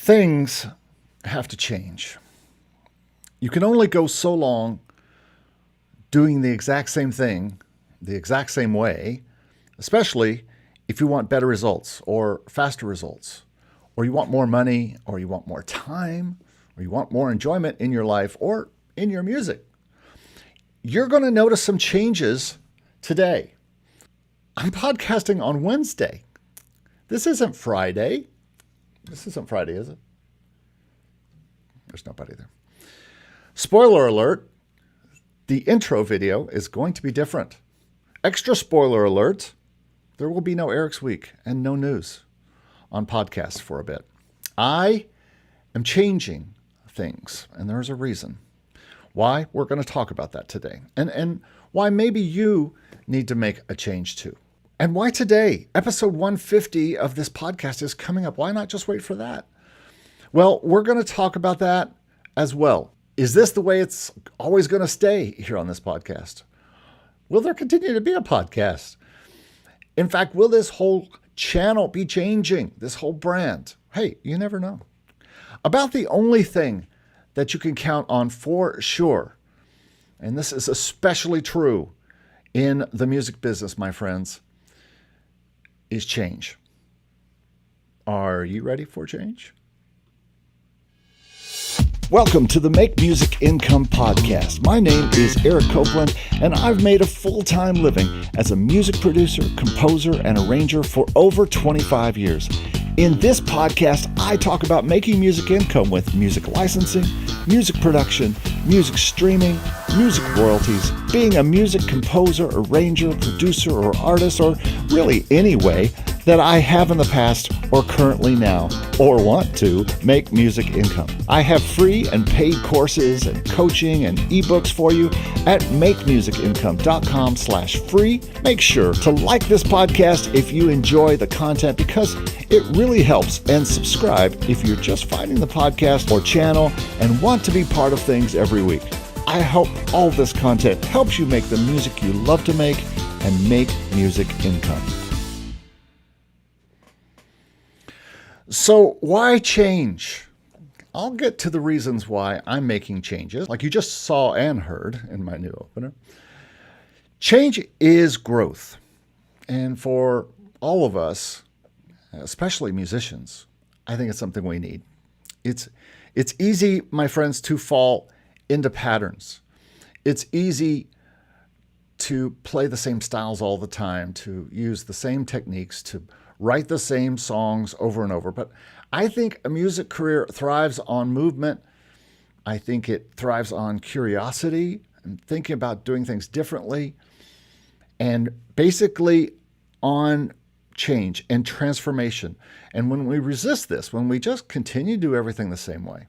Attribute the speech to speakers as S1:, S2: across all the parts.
S1: Things have to change. You can only go so long doing the exact same thing, the exact same way, especially if you want better results or faster results, or you want more money, or you want more time, or you want more enjoyment in your life or in your music. You're going to notice some changes today. I'm podcasting on Wednesday. This isn't Friday. This isn't Friday, is it? There's nobody there. Spoiler alert, the intro video is going to be different. Extra spoiler alert, there will be no Eric's Week and no news on podcasts for a bit. I am changing things, and there's a reason why. We're going to talk about that today, and why maybe you need to make a change too. And why today, episode 150 of this podcast is coming up. Why not just wait for that? Well, we're going to talk about that as well. Is this the way it's always going to stay here on this podcast? Will there continue to be a podcast? In fact, will this whole channel be changing? This whole brand? Hey, you never know. About the only thing that you can count on for sure, and this is especially true in the music business, my friends, is change. Are you ready for change? Welcome to the Make Music Income Podcast. My name is Eric Copeland, and I've made a full-time living as a music producer, composer, and arranger for over 25 years. In this podcast, I talk about making music income with music licensing, music production, music streaming, music royalties, being a music composer, arranger, producer, or artist, or really any way that I have in the past or currently now or want to make music income. I have free and paid courses and coaching and ebooks for you at makemusicincome.com/free. Make sure to like this podcast if you enjoy the content, because it really helps, and subscribe if you're just finding the podcast or channel and want to be part of things every week. I hope all this content helps you make the music you love to make and make music income. So why change? I'll get to the reasons why I'm making changes, like you just saw and heard in my new opener. Change is growth. And for all of us, especially musicians, I think it's something we need. It's easy, my friends, to fall into patterns. It's easy to play the same styles all the time, to use the same techniques, to write the same songs over and over. But I think a music career thrives on movement. I think it thrives on curiosity and thinking about doing things differently, and basically on change and transformation. And when we resist this, when we just continue to do everything the same way,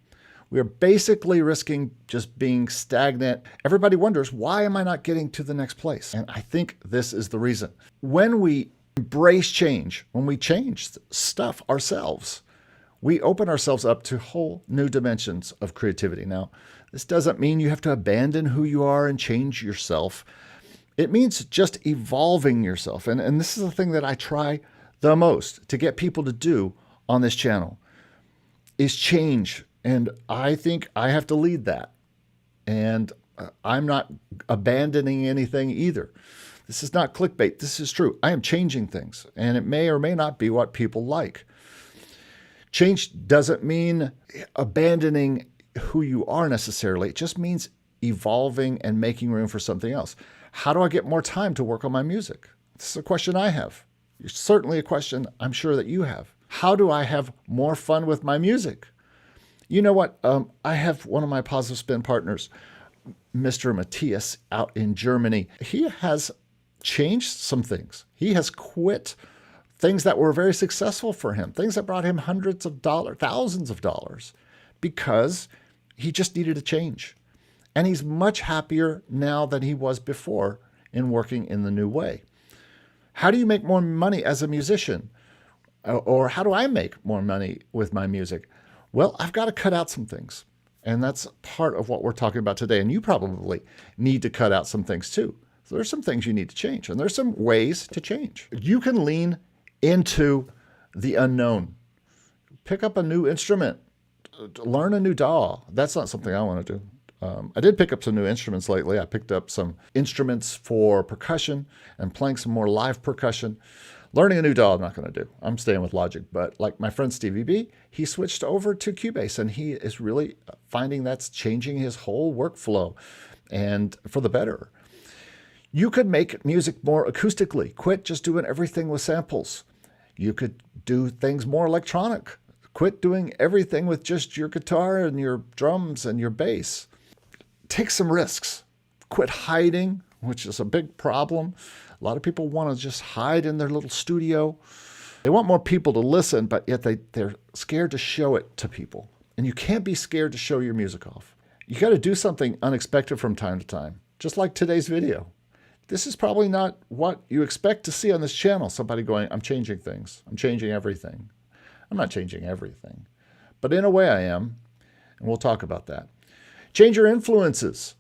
S1: we are basically risking just being stagnant. Everybody wonders, why am I not getting to the next place? And I think this is the reason. When we embrace change, when we change stuff ourselves, we open ourselves up to whole new dimensions of creativity. Now, this doesn't mean you have to abandon who you are and change yourself. It means just evolving yourself. And this is the thing that I try the most to get people to do on this channel, is change. And I think I have to lead that. And I'm not abandoning anything either. This is not clickbait. This is true. I am changing things, and it may or may not be what people like. Change doesn't mean abandoning who you are necessarily. It just means evolving and making room for something else. How do I get more time to work on my music? This is a question I have. It's certainly a question I'm sure that you have. How do I have more fun with my music? You know what? I have one of my Positive Spin partners, Mr. Matthias, out in Germany. He has changed some things. He has quit things that were very successful for him, things that brought him hundreds of dollars, thousands of dollars, because he just needed a change. And he's much happier now than he was before in working in the new way. How do you make more money as a musician? Or how do I make more money with my music? Well, I've got to cut out some things. And that's part of what we're talking about today. And you probably need to cut out some things too. So there's some things you need to change, and there's some ways to change. You can lean into the unknown. Pick up a new instrument. Learn a new DAW. That's not something I want to do. I did pick up some new instruments lately. I picked up some instruments for percussion and playing some more live percussion. Learning a new DAW, I'm not going to do. I'm staying with Logic. But like my friend Stevie B, he switched over to Cubase, and he is really finding that's changing his whole workflow, and for the better. You could make music more acoustically. Quit just doing everything with samples. You could do things more electronic. Quit doing everything with just your guitar and your drums and your bass. Take some risks. Quit hiding, which is a big problem. A lot of people want to just hide in their little studio. They want more people to listen, but yet they're scared to show it to people. And you can't be scared to show your music off. You got to do something unexpected from time to time, just like today's video. This is probably not what you expect to see on this channel. Somebody going, I'm changing things. I'm changing everything. I'm not changing everything, but in a way I am, and we'll talk about that. Change your influences.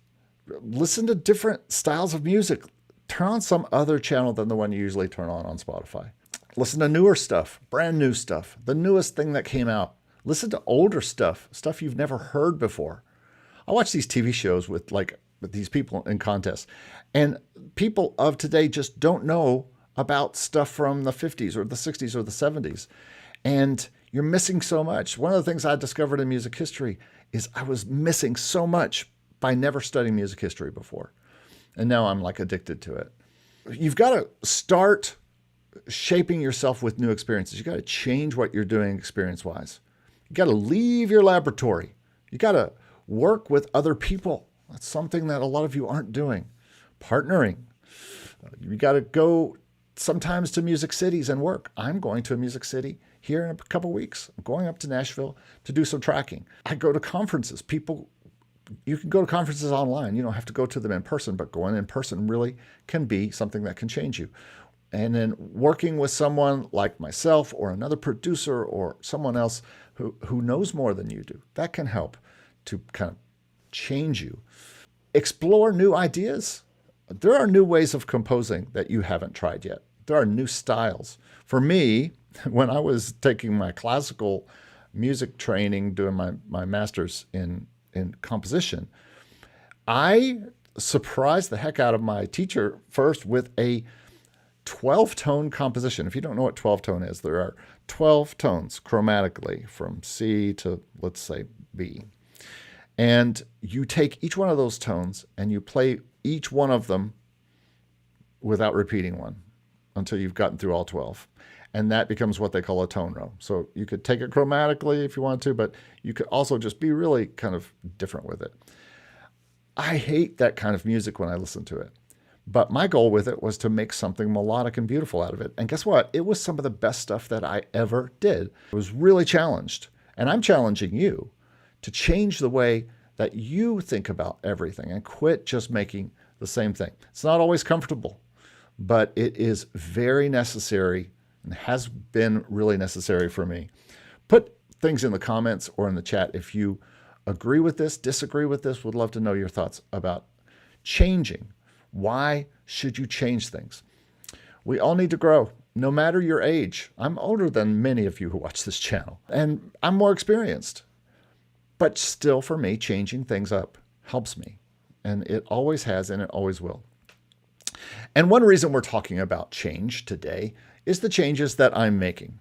S1: Listen to different styles of music. Turn on some other channel than the one you usually turn on Spotify. Listen to newer stuff, brand new stuff, the newest thing that came out. Listen to older stuff, stuff you've never heard before. I watch these TV shows with these people in contests, and people of today just don't know about stuff from the 50s or the 60s or the 70s. And you're missing so much. One of the things I discovered in music history is I was missing so much by never studying music history before. And now I'm like addicted to it. You've got to start shaping yourself with new experiences. You got to change what you're doing experience-wise. You got to leave your laboratory. You got to work with other people. That's something that a lot of you aren't doing. Partnering. You got to go sometimes to music cities and work. I'm going to a music city here in a couple of weeks. I'm going up to Nashville to do some tracking. I go to conferences. You can go to conferences online. You don't have to go to them in person, but going in person really can be something that can change you. And then working with someone like myself or another producer or someone else who knows more than you do, that can help to kind of change you. Explore new ideas. There are new ways of composing that you haven't tried yet. There are new styles. For me, when I was taking my classical music training, doing my master's in composition, I surprised the heck out of my teacher first with a 12-tone composition. If you don't know what 12-tone is, there are 12 tones chromatically from C to, let's say, B. And you take each one of those tones and you play each one of them without repeating one until you've gotten through all 12. And that becomes what they call a tone row. So you could take it chromatically if you want to, but you could also just be really kind of different with it. I hate that kind of music when I listen to it. But my goal with it was to make something melodic and beautiful out of it. And guess what? It was some of the best stuff that I ever did. I was really challenged. And I'm challenging you to change the way that you think about everything and quit just making the same thing. It's not always comfortable, but it is very necessary and has been really necessary for me. Put things in the comments or in the chat if you agree with this, disagree with this. Would love to know your thoughts about changing. Why should you change things? We all need to grow, no matter your age. I'm older than many of you who watch this channel, and I'm more experienced. But still, for me, changing things up helps me. And it always has, and it always will. And one reason we're talking about change today is the changes that I'm making.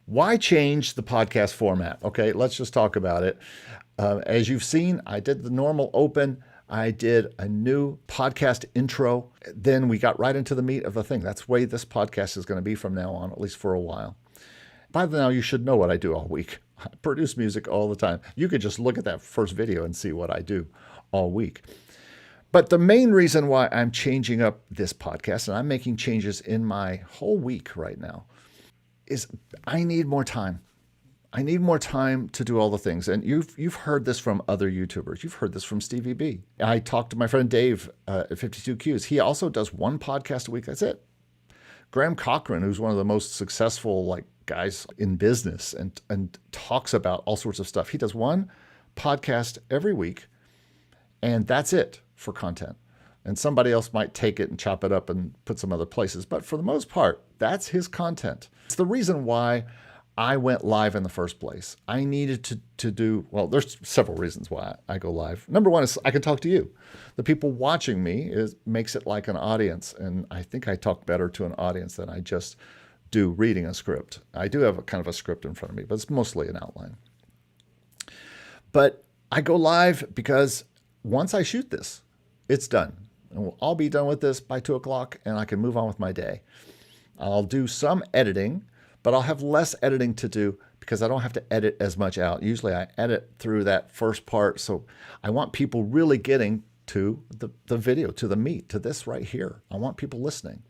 S1: Why change the podcast format? Okay, let's just talk about it. As you've seen, I did the normal open. I did a new podcast intro. Then we got right into the meat of the thing. That's the way this podcast is going to be from now on, at least for a while. By now, you should know what I do all week. I produce music all the time. You could just look at that first video and see what I do all week. But the main reason why I'm changing up this podcast, and I'm making changes in my whole week right now, is I need more time. I need more time to do all the things. And you've heard this from other YouTubers. You've heard this from Stevie B. I talked to my friend Dave at 52Qs. He also does one podcast a week. That's it. Graham Cochran, who's one of the most successful guys in business and talks about all sorts of stuff. He does one podcast every week, and that's it for content. And somebody else might take it and chop it up and put some other places. But for the most part, that's his content. It's the reason why I went live in the first place. I needed to do, well, there's several reasons why I go live. Number one is I can talk to you. The people watching me makes it like an audience. And I think I talk better to an audience than I just do reading a script. I do have a kind of a script in front of me, but it's mostly an outline. But I go live because once I shoot this, it's done. And I'll be done with this by 2 o'clock and I can move on with my day. I'll do some editing, but I'll have less editing to do because I don't have to edit as much out. Usually I edit through that first part. So I want people really getting to the video, to the meat, to this right here. I want people listening.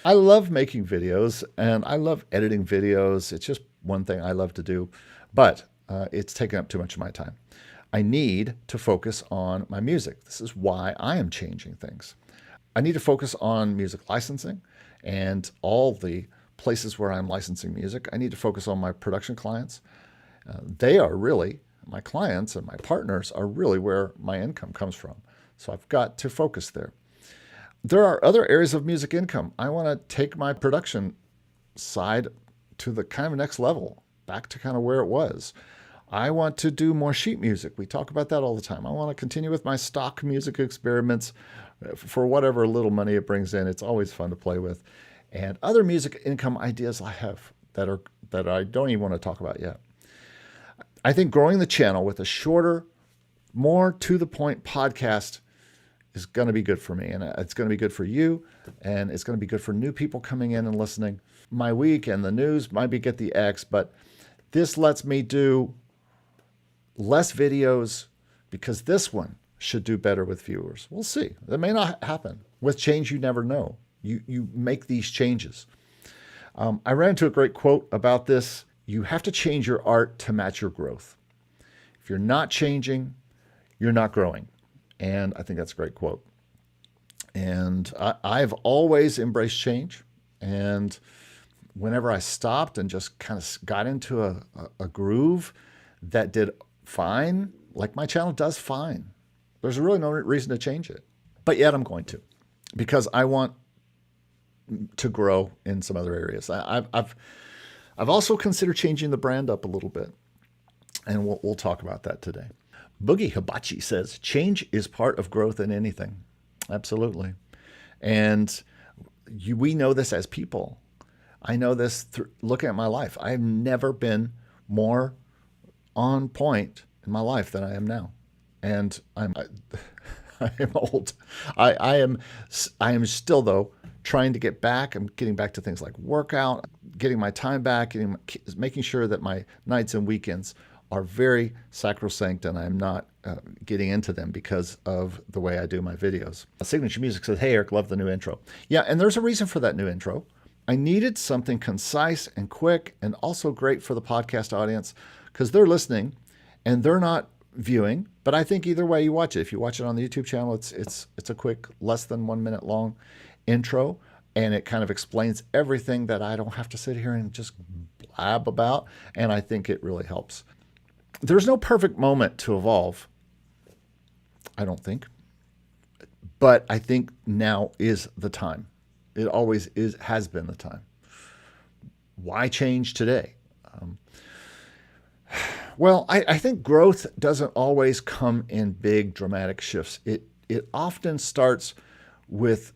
S1: I love making videos and I love editing videos. It's just one thing I love to do, but it's taking up too much of my time. I need to focus on my music. This is why I am changing things. I need to focus on music licensing and all the places where I'm licensing music. I need to focus on my production clients. They are really, my clients and my partners are really where my income comes from. So I've got to focus there. There are other areas of music income. I want to take my production side to the kind of next level, back to kind of where it was. I want to do more sheet music. We talk about that all the time. I want to continue with my stock music experiments for whatever little money it brings in. It's always fun to play with. And other music income ideas I have that I don't even want to talk about yet. I think growing the channel with a shorter, more to-the-point podcast is going to be good for me. And it's going to be good for you. And it's going to be good for new people coming in and listening. My week and the news might be get the X, but this lets me do less videos because this one should do better with viewers. We'll see. That may not happen. With change, you never know. You make these changes. I ran into a great quote about this. You have to change your art to match your growth. If you're not changing, you're not growing. And I think that's a great quote. And I've always embraced change. And whenever I stopped and just kind of got into a groove that did fine, like my channel does fine, there's really no reason to change it. But yet I'm going to, because I want to grow in some other areas. I've also considered changing the brand up a little bit, and we'll talk about that today. Boogie Hibachi says, change is part of growth in anything. Absolutely. And we know this as people. I know this through looking at my life. I've never been more on point in my life than I am now. And I am old. I am still, though, trying to get back. I'm getting back to things like workout, getting my time back, making sure that my nights and weekends are very sacrosanct and I'm not getting into them because of the way I do my videos. Signature Music says, hey, Eric, love the new intro. Yeah, and there's a reason for that new intro. I needed something concise and quick and also great for the podcast audience because they're listening and they're not viewing. But I think either way you watch it. If you watch it on the YouTube channel, it's a quick, less than 1 minute long intro, and it kind of explains everything that I don't have to sit here and just blab about, and I think it really helps. There's no perfect moment to evolve, I don't think, but I think now is the time. It always has been the time. Why change today? Well, I think growth doesn't always come in big dramatic shifts. It often starts with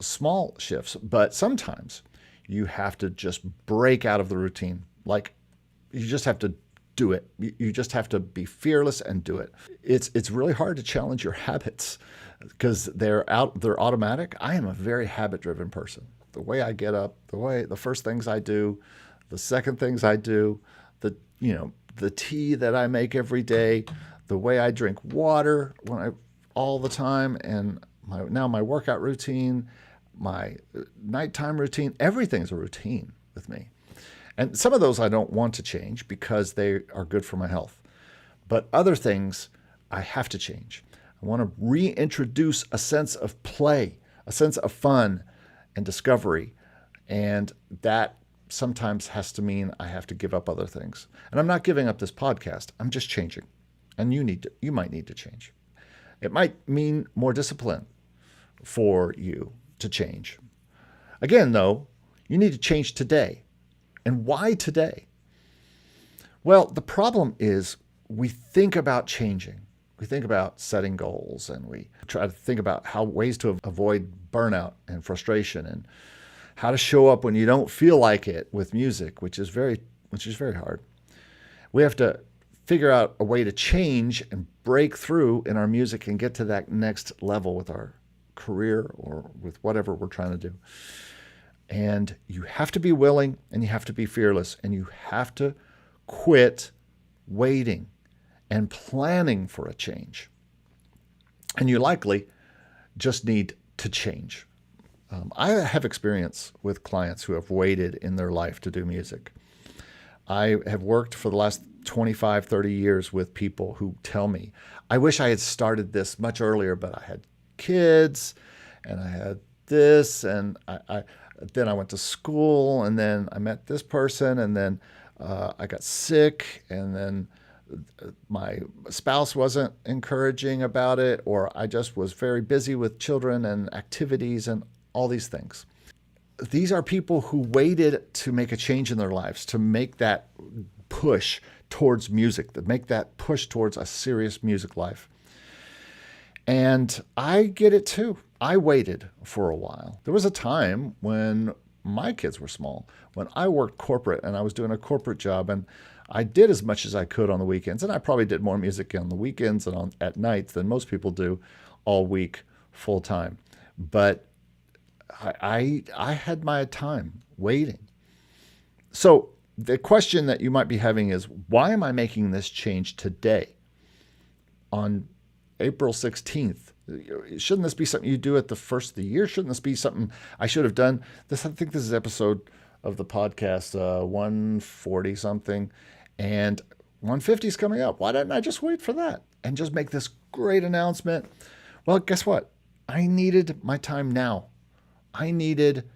S1: small shifts, but sometimes you have to just break out of the routine. Like you just have to do it. You just have to be fearless and do it. It's really hard to challenge your habits because they're automatic. I am a very habit-driven person. The way I get up, the first things I do, the second things I do, the tea that I make every day, the way I drink water all the time, and my workout routine, my nighttime routine, everything's a routine with me. And some of those I don't want to change because they are good for my health. But other things I have to change. I want to reintroduce a sense of play, a sense of fun and discovery. And that sometimes has to mean I have to give up other things. And I'm not giving up this podcast. I'm just changing. And you might need to change. It might mean more discipline for you to change. Again, though, you need to change today. And why today? Well, the problem is we think about changing. We think about setting goals, and we try to think about how ways to avoid burnout and frustration, and how to show up when you don't feel like it with music, which is very hard. We have to figure out a way to change and break through in our music and get to that next level with our career or with whatever we're trying to do. And you have to be willing, and you have to be fearless, and you have to quit waiting and planning for a change. And you likely just need to change. I have experience with clients who have waited in their life to do music. I have worked for the last 25, 30 years with people who tell me, I wish I had started this much earlier, but I had kids and I had this, and then I went to school, and then I met this person, and then I got sick, and then my spouse wasn't encouraging about it, or I just was very busy with children and activities and all these things. These are people who waited to make a change in their lives, to make that push towards music, to make that push towards a serious music life. And I get it too. I waited for a while. There was a time when my kids were small, when I worked corporate and I was doing a corporate job, and I did as much as I could on the weekends. And I probably did more music on the weekends and at nights than most people do all week full time. But I had my time waiting. So the question that you might be having is, why am I making this change today on April 16th? Shouldn't this be something you do at the first of the year? Shouldn't this be something I should have done? I think this is episode of the podcast 140 something, and 150 is coming up. Why didn't I just wait for that and just make this great announcement? Well, guess what? I needed my time now. I needed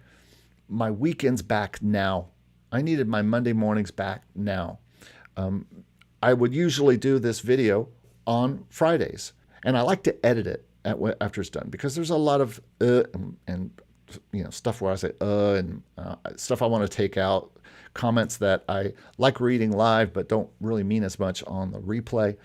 S1: my weekends back now. I needed my Monday mornings back now. I would usually do this video on Fridays, and I like to edit it after it's done, because there's a lot of and stuff where I say and stuff I want to take out, comments that I like reading live but don't really mean as much on the replay.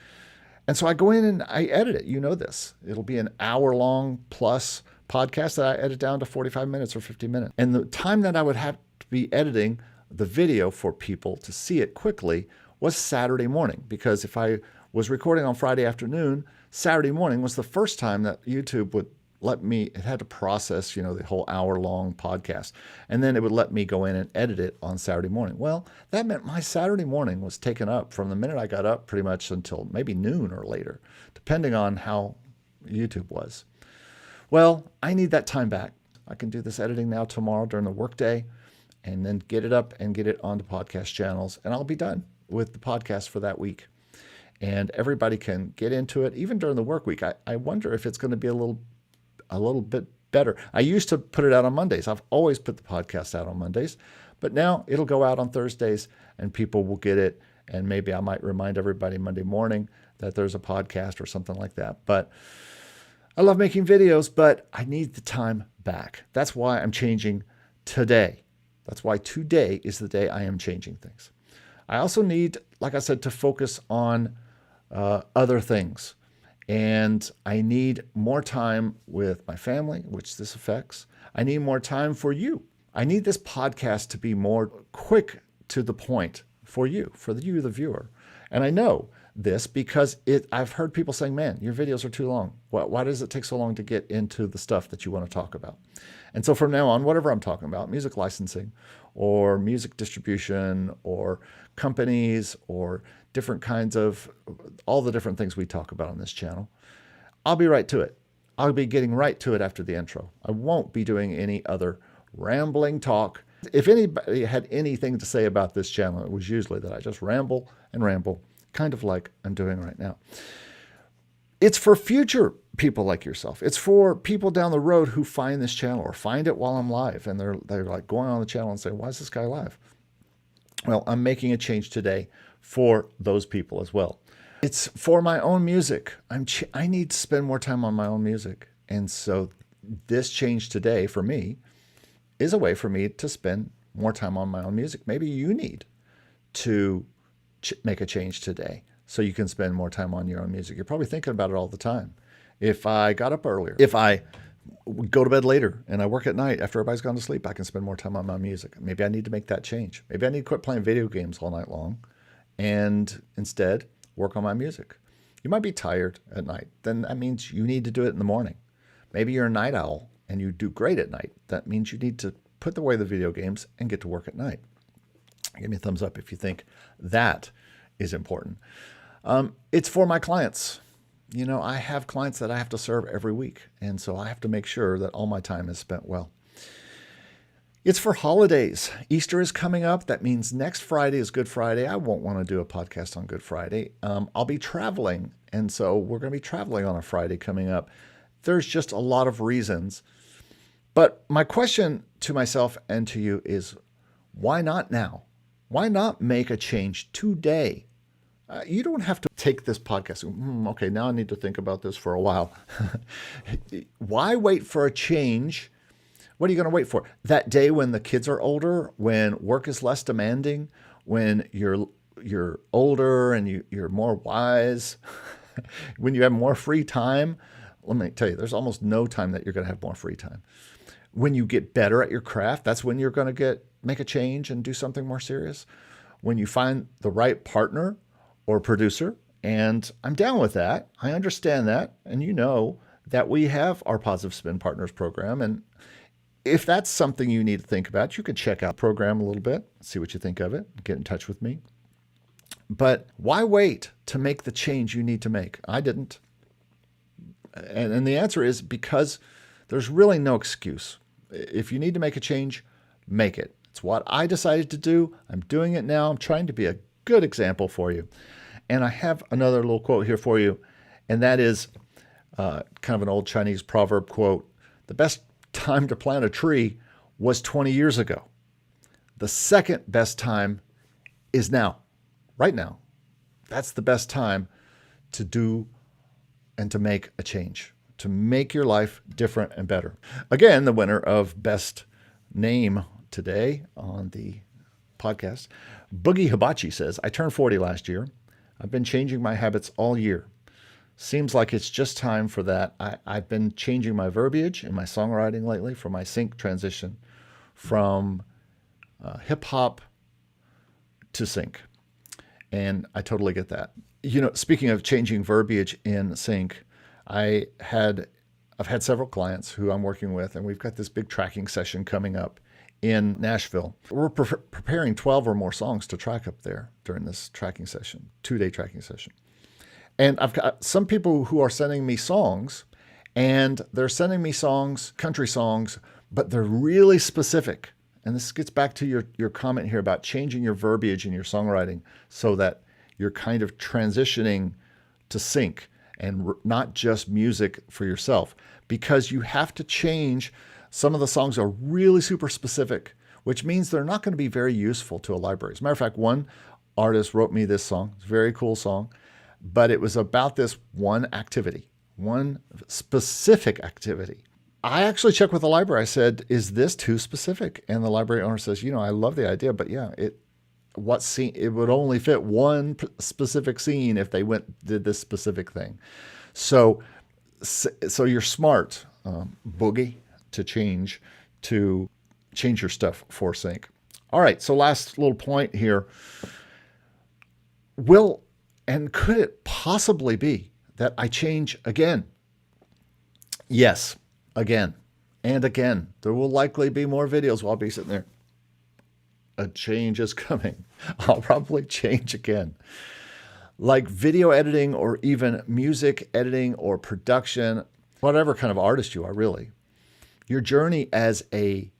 S1: And so I go in and I edit it. You know this. It'll be an hour-long plus podcast that I edit down to 45 minutes or 50 minutes. And the time that I would have to be editing the video for people to see it quickly was Saturday morning, because if I was recording on Friday afternoon, Saturday morning was the first time that YouTube would let me, it had to process, the whole hour-long podcast. And then it would let me go in and edit it on Saturday morning. Well, that meant my Saturday morning was taken up from the minute I got up pretty much until maybe noon or later, depending on how YouTube was. Well, I need that time back. I can do this editing now tomorrow during the workday, and then get it up and get it onto podcast channels, and I'll be done with the podcast for that week. And everybody can get into it, even during the work week. I wonder if it's going to be a little bit better. I used to put it out on Mondays. I've always put the podcast out on Mondays, but now it'll go out on Thursdays, and people will get it. And maybe I might remind everybody Monday morning that there's a podcast or something like that. But I love making videos, but I need the time back. That's why I'm changing today. That's why today is the day I am changing things. I also need, like I said, to focus on other things. And I need more time with my family, which this affects. I need more time for you. I need this podcast to be more quick to the point for you, the viewer. And I know this because I've heard people saying, man, your videos are too long. Why does it take so long to get into the stuff that you want to talk about? And so from now on, whatever I'm talking about, music licensing or music distribution or companies or different kinds of all the different things we talk about on this channel, I'll be right to it. I'll be getting right to it after the intro. I won't be doing any other rambling talk. If anybody had anything to say about this channel, it was usually that I just ramble and ramble, kind of like I'm doing right now. It's for future people like yourself. It's for people down the road who find this channel or find it while I'm live, and they're like going on the channel and saying, why is this guy live? Well, I'm making a change today for those people as well. It's for my own music. I need to spend more time on my own music. And so this change today for me is a way for me to spend more time on my own music. Maybe you need to make a change today so you can spend more time on your own music? You're probably thinking about it all the time. If I got up earlier, if I go to bed later and I work at night after everybody's gone to sleep, I can spend more time on my music. Maybe I need to make that change. Maybe I need to quit playing video games all night long and instead work on my music. You might be tired at night. Then that means you need to do it in the morning. Maybe you're a night owl and you do great at night. That means you need to put away the video games and get to work at night. Give me a thumbs up if you think that is important. It's for my clients. You know, I have clients that I have to serve every week, and so I have to make sure that all my time is spent well. It's for holidays. Easter is coming up. That means next Friday is Good Friday. I won't want to do a podcast on Good Friday. I'll be traveling, and so we're going to be traveling on a Friday coming up. There's just a lot of reasons. But my question to myself and to you is, why not now? Why not make a change today? You don't have to take this podcast. Okay, now I need to think about this for a while. Why wait for a change? What are you going to wait for? That day when the kids are older, when work is less demanding, when you're older and you're more wise, when you have more free time? Let me tell you, there's almost no time that you're going to have more free time. When you get better at your craft, that's when you're going to make a change and do something more serious. When you find the right partner or producer, and I'm down with that. I understand that. And you know that we have our Positive Spin Partners program. And if that's something you need to think about, you could check out the program a little bit, see what you think of it, get in touch with me. But why wait to make the change you need to make? I didn't. And the answer is because there's really no excuse. If you need to make a change, make it. It's what I decided to do. I'm doing it now. I'm trying to be a good example for you. And I have another little quote here for you, and that is kind of an old Chinese proverb quote. The best time to plant a tree was 20 years ago. The second best time is now, right now. That's the best time to do and to make a change, to make your life different and better. Again, the winner of Best Name today on the podcast, Boogie Hibachi says, I turned 40 last year. I've been changing my habits all year. Seems like it's just time for that. I've been changing my verbiage in my songwriting lately for my sync transition from hip hop to sync. And I totally get that. You know, speaking of changing verbiage in sync, I've had several clients who I'm working with, and we've got this big tracking session coming up in Nashville. We're preparing 12 or more songs to track up there during this tracking session, 2-day tracking session. And I've got some people who are sending me songs, and they're sending me songs, country songs, but they're really specific. And this gets back to your comment here about changing your verbiage in your songwriting so that you're kind of transitioning to sync and not just music for yourself, because you have to change. Some of the songs are really super specific, which means they're not going to be very useful to a library. As a matter of fact, one artist wrote me this song. It's a very cool song, but it was about this one activity, one specific activity. I actually checked with the library. I said, is this too specific? And the library owner says, you know, I love the idea, but yeah, it would only fit one specific scene if they did this specific thing. So you're smart, Boogie, to change your stuff for sync. All right, so last little point here. Could it possibly be that I change again? Yes, again and again. There will likely be more videos while I'll be sitting there. A change is coming. I'll probably change again. Like video editing or even music editing or production, whatever kind of artist you are, really. Your journey as a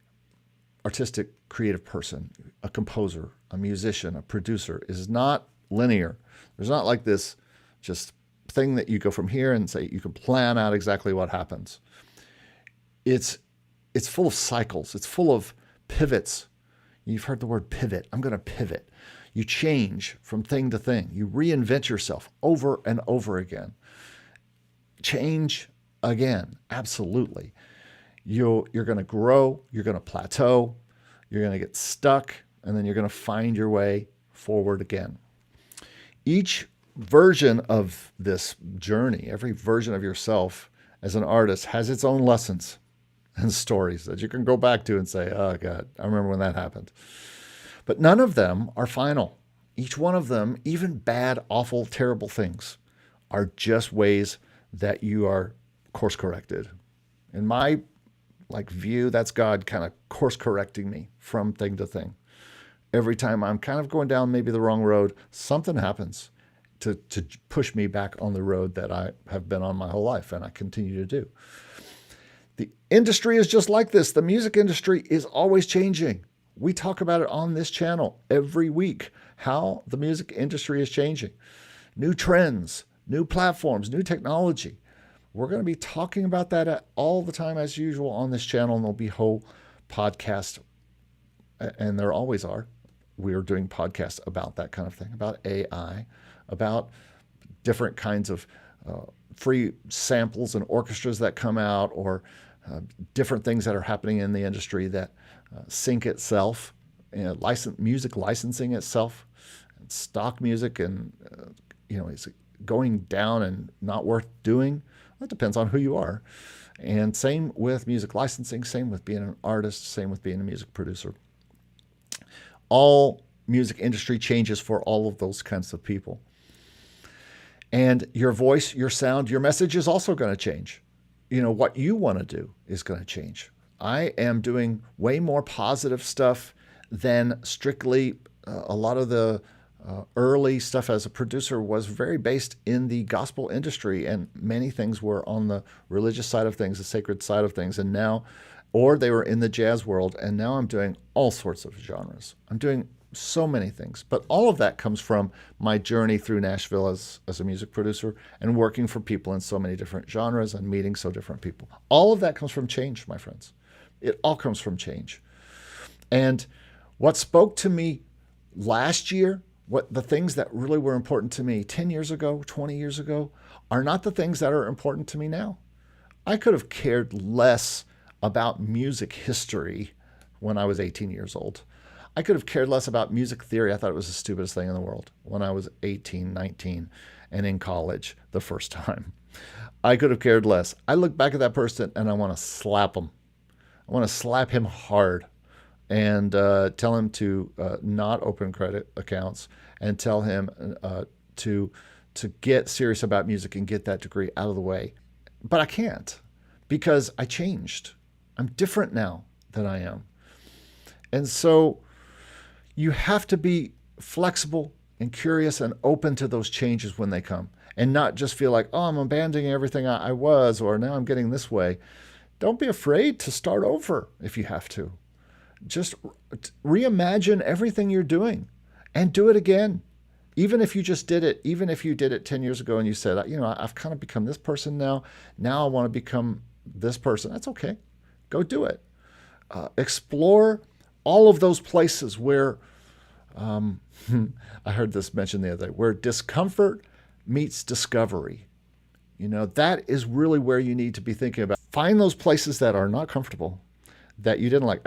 S1: artistic, creative person, a composer, a musician, a producer is not linear. There's not like this just thing that you go from here and say you can plan out exactly what happens. It's full of cycles. It's full of pivots. You've heard the word pivot. I'm going to pivot. You change from thing to thing. You reinvent yourself over and over again. Change again. Absolutely. You're going to grow. You're going to plateau. You're going to get stuck. And then you're going to find your way forward again. Each version of this journey, every version of yourself as an artist has its own lessons and stories that you can go back to and say, oh God, I remember when that happened. But none of them are final. Each one of them, even bad, awful, terrible things, are just ways that you are course corrected. In my view, that's God kind of course correcting me from thing to thing. Every time I'm kind of going down maybe the wrong road, something happens to push me back on the road that I have been on my whole life, and I continue to do. The industry is just like this. The music industry is always changing. We talk about it on this channel every week, how the music industry is changing. New trends, new platforms, new technology. We're going to be talking about that all the time as usual on this channel, and there'll be whole podcasts, and there always are. We are doing podcasts about that kind of thing, about AI, about different kinds of free samples and orchestras that come out, or different things that are happening in the industry that sync itself, music licensing itself, and stock music, and is going down and not worth doing. That depends on who you are. And same with music licensing, same with being an artist, same with being a music producer. All music industry changes for all of those kinds of people. And your voice, your sound, your message is also going to change. What you want to do is going to change. I am doing way more positive stuff than strictly a lot of the early stuff as a producer was very based in the gospel industry, and many things were on the religious side of things, the sacred side of things, and now, or they were in the jazz world, and now I'm doing all sorts of genres. I'm doing so many things, but all of that comes from my journey through Nashville as a music producer and working for people in so many different genres and meeting so different people. All of that comes from change, my friends. It all comes from change. And what spoke to me last year, what the things that really were important to me 10 years ago, 20 years ago, are not the things that are important to me now. I could have cared less about music history when I was 18 years old. I could have cared less about music theory. I thought it was the stupidest thing in the world when I was 18, 19, and in college the first time. I could have cared less. I look back at that person and I want to slap him. I want to slap him hard and tell him to not open credit accounts, and tell him to get serious about music and get that degree out of the way. But I can't, because I changed. I'm different now than I am. And so you have to be flexible and curious and open to those changes when they come, and not just feel like, oh, I'm abandoning everything I was, or now I'm getting this way. Don't be afraid to start over if you have to. Just reimagine everything you're doing and do it again. Even if you just did it, even if you did it 10 years ago and you said, I've kind of become this person now. Now I want to become this person. That's okay. Go do it. Explore all of those places where, I heard this mentioned the other day, where discomfort meets discovery. That is really where you need to be thinking about. Find those places that are not comfortable, that you didn't like.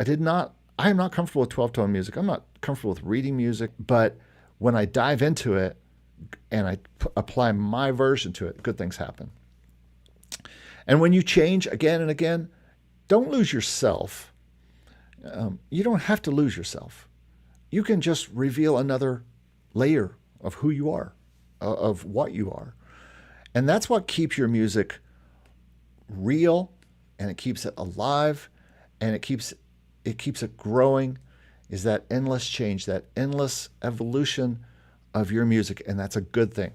S1: I am not comfortable with 12-tone music. I'm not comfortable with reading music, but when I dive into it and I apply my version to it, good things happen. And when you change again and again, don't lose yourself. You don't have to lose yourself. You can just reveal another layer of who you are, of what you are. And that's what keeps your music real, and it keeps it alive, and it keeps it growing, is that endless change, that endless evolution of your music, and that's a good thing.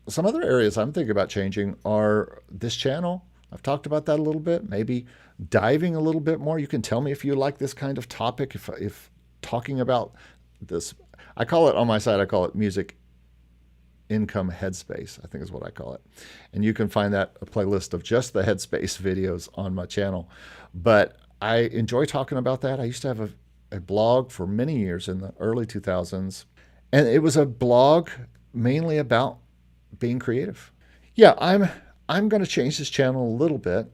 S1: Some other areas I'm thinking about changing are this channel. I've talked about that a little bit, maybe diving a little bit more. You can tell me if you like this kind of topic, if talking about this. I call it, on my site, I call it music income headspace, I think is what I call it. And you can find that a playlist of just the headspace videos on my channel. But I enjoy talking about that. I used to have a blog for many years in the early 2000s, and it was a blog mainly about being creative. Yeah, I'm going to change this channel a little bit.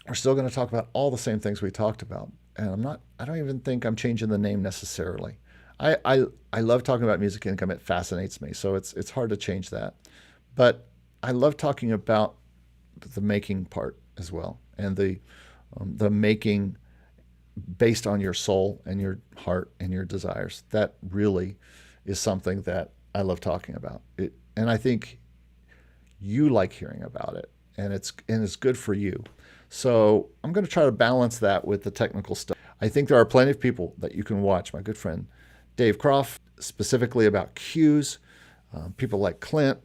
S1: We're still going to talk about all the same things we talked about. And I don't even think I'm changing the name necessarily. I love talking about music income. It fascinates me. So it's hard to change that. But I love talking about the making part as well, and the making based on your soul and your heart and your desires. That really is something that I love talking about. And I think you like hearing about it, and it's good for you. So I'm going to try to balance that with the technical stuff. I think there are plenty of people that you can watch. My good friend Dave Croft, specifically about cues, people like Clint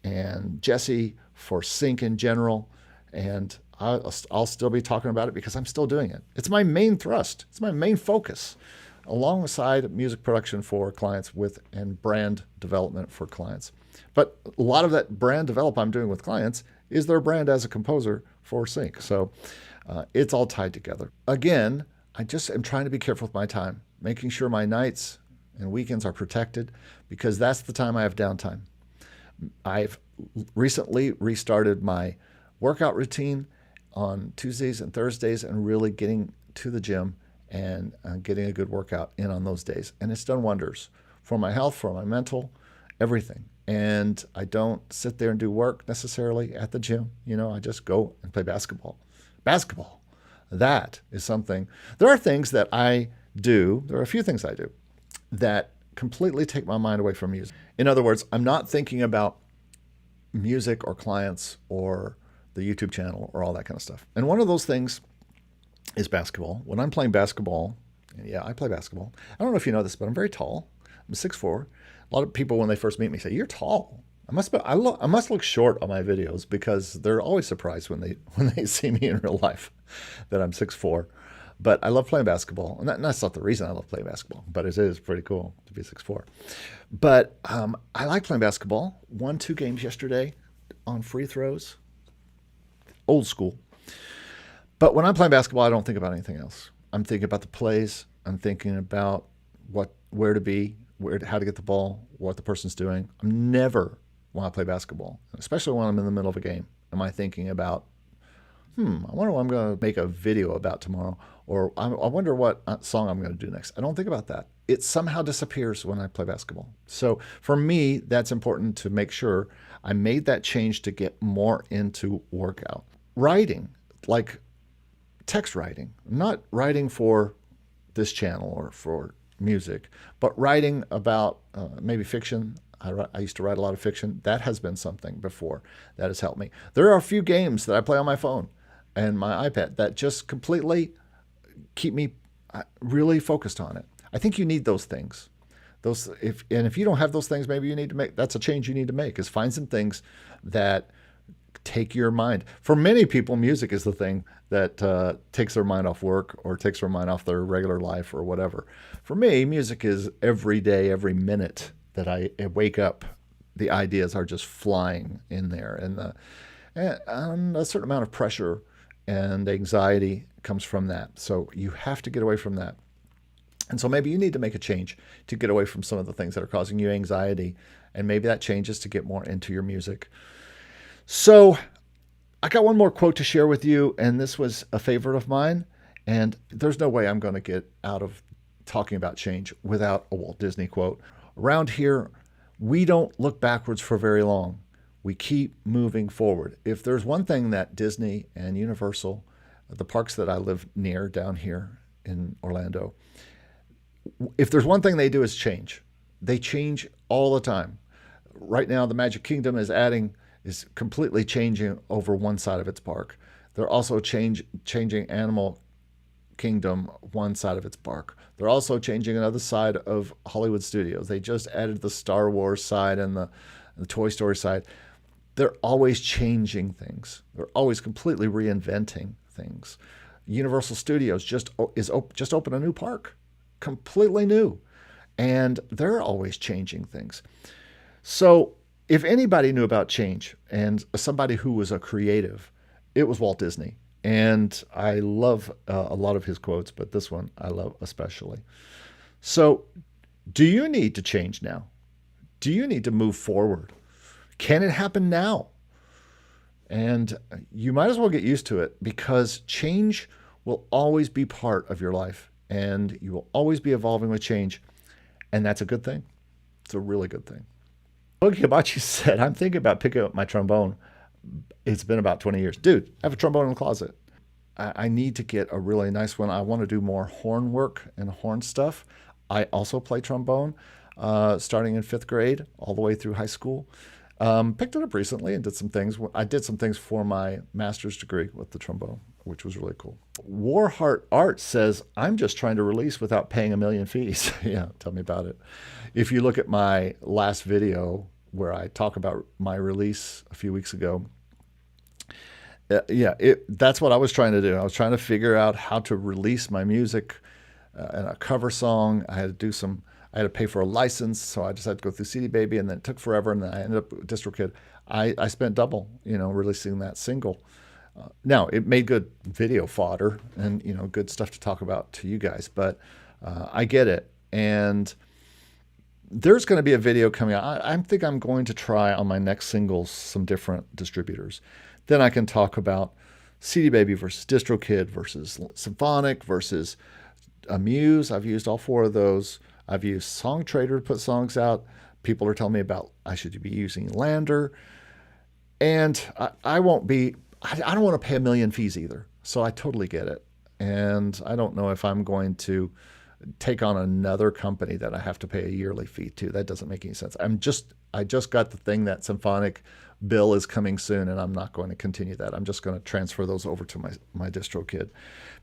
S1: and Jesse for sync in general, and I'll still be talking about it because I'm still doing it. It's my main thrust. It's my main focus, alongside music production for clients and brand development for clients. But a lot of that brand development I'm doing with clients is their brand as a composer for sync. So it's all tied together. Again, I just am trying to be careful with my time, making sure my nights and weekends are protected, because that's the time I have downtime. I've recently restarted my workout routine on Tuesdays and Thursdays and really getting to the gym and getting a good workout in on those days. And it's done wonders for my health, for my mental, everything. And I don't sit there and do work necessarily at the gym. I just go and play basketball. Basketball. That is something. There are things that I do. There are a few things I do that completely take my mind away from music. In other words, I'm not thinking about music or clients or the YouTube channel or all that kind of stuff. And one of those things is basketball. When I'm playing basketball, and yeah, I play basketball. I don't know if you know this, but I'm very tall. I'm 6'4". A lot of people, when they first meet me, say, "You're tall." I must look short on my videos, because they're always surprised when they see me in real life that I'm 6'4". But I love playing basketball, and that's not the reason I love playing basketball, but it is pretty cool to be 6'4". But I like playing basketball. Won 2 games yesterday on free throws. Old school. But when I'm playing basketball, I don't think about anything else. I'm thinking about the plays. I'm thinking about where to be, how to get the ball, what the person's doing. I'm never, when I play basketball, especially when I'm in the middle of a game, am I thinking about, I wonder what I'm going to make a video about tomorrow, or I wonder what song I'm going to do next. I don't think about that. It somehow disappears when I play basketball. So for me, that's important to make sure I made that change to get more into workout. Writing, like text writing, not writing for this channel or for music, but writing about maybe fiction. I used to write a lot of fiction. That has been something before that has helped me. There are a few games that I play on my phone and my iPad that just completely keep me really focused on it. I think you need those things. If you don't have those things, maybe you need to make, that's a change you need to make, is find some things that take your mind. For many people, music is the thing that takes their mind off work or takes their mind off their regular life or whatever. For me, music is every day, every minute that I wake up, the ideas are just flying in there. And a certain amount of pressure and anxiety comes from that. So you have to get away from that. And so maybe you need to make a change to get away from some of the things that are causing you anxiety. And maybe that changes to get more into your music. So I got one more quote to share with you, and this was a favorite of mine. And there's no way I'm going to get out of talking about change without a Walt Disney quote. Around here, we don't look backwards for very long. We keep moving forward. If there's one thing that Disney and Universal, the parks that I live near down here in Orlando, if there's one thing they do is change. They change all the time. Right now, the Magic Kingdom is completely changing over one side of its park. They're also changing Animal Kingdom, one side of its park. They're also changing another side of Hollywood Studios. They just added the Star Wars side and the Toy Story side. They're always changing things. They're always completely reinventing things. Universal Studios just opened a new park, completely new, and they're always changing things. So if anybody knew about change and somebody who was a creative, it was Walt Disney. And I love a lot of his quotes, but this one I love especially. So do you need to change now? Do you need to move forward? Can it happen now? And you might as well get used to it, because change will always be part of your life, and you will always be evolving with change. And that's a good thing. It's a really good thing. Boogie Hibachi said, I'm thinking about picking up my trombone. It's been about 20 years. Dude, I have a trombone in the closet. I need to get a really nice one. I want to do more horn work and horn stuff. I also play trombone starting in 5th grade all the way through high school. Picked it up recently and did some things. I did some things for my master's degree with the trombone, which was really cool. Warheart Art says, I'm just trying to release without paying a million fees. Yeah, tell me about it. If you look at my last video where I talk about my release a few weeks ago, that's what I was trying to do. I was trying to figure out how to release my music and a cover song. I had to pay for a license, so I just had to go through CD Baby, and then it took forever, and then I ended up with DistroKid. I spent double, releasing that single. Now, it made good video fodder and, good stuff to talk about to you guys, but I get it. And there's going to be a video coming out. I think I'm going to try on my next singles some different distributors. Then I can talk about CD Baby versus DistroKid versus Symphonic versus Amuse. I've used all 4 of those. I've used SongTrader to put songs out. People are telling me about I should be using Lander. And I don't want to pay a million fees either. So I totally get it. And I don't know if I'm going to take on another company that I have to pay a yearly fee to. That doesn't make any sense. I just got the thing that Symphonic bill is coming soon, and I'm not going to continue that. I'm just going to transfer those over to my DistroKid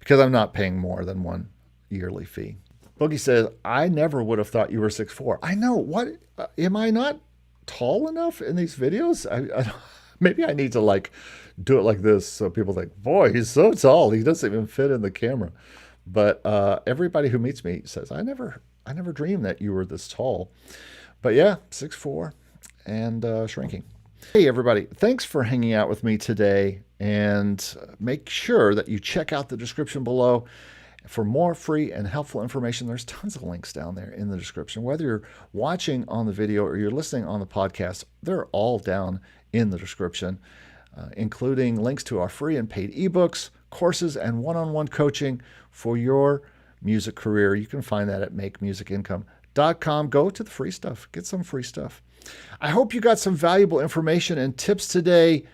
S1: because I'm not paying more than one yearly fee. Boogie says, I never would have thought you were 6'4". I know. What? Am I not tall enough in these videos? Maybe I need to do it like this so people think, boy, he's so tall. He doesn't even fit in the camera. But everybody who meets me says, I never dreamed that you were this tall. But yeah, 6'4" and shrinking. Hey, everybody. Thanks for hanging out with me today. And make sure that you check out the description below for more free and helpful information. There's tons of links down there in the description. Whether you're watching on the video or you're listening on the podcast, they're all down in the description, including links to our free and paid ebooks, courses, and one-on-one coaching for your music career. You can find that at makemusicincome.com. Go to the free stuff. Get some free stuff. I hope you got some valuable information and tips today,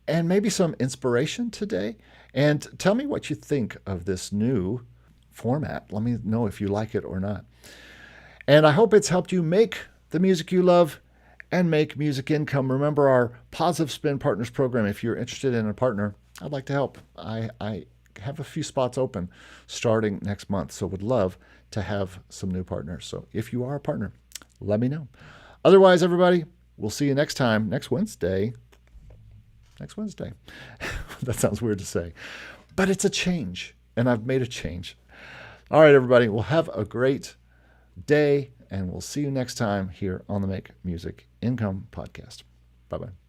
S1: and maybe some inspiration today. And tell me what you think of this new format. Let me know if you like it or not. And I hope it's helped you make the music you love and make music income. Remember our Positive Spin Partners program. If you're interested in a partner, I'd like to help. I have a few spots open starting next month, so would love to have some new partners. So if you are a partner, let me know. Otherwise, everybody, we'll see you next time, next Wednesday. Next Wednesday. That sounds weird to say, but it's a change, and I've made a change. All right, everybody, well, have a great day, and we'll see you next time here on the Make Music Income podcast. Bye-bye.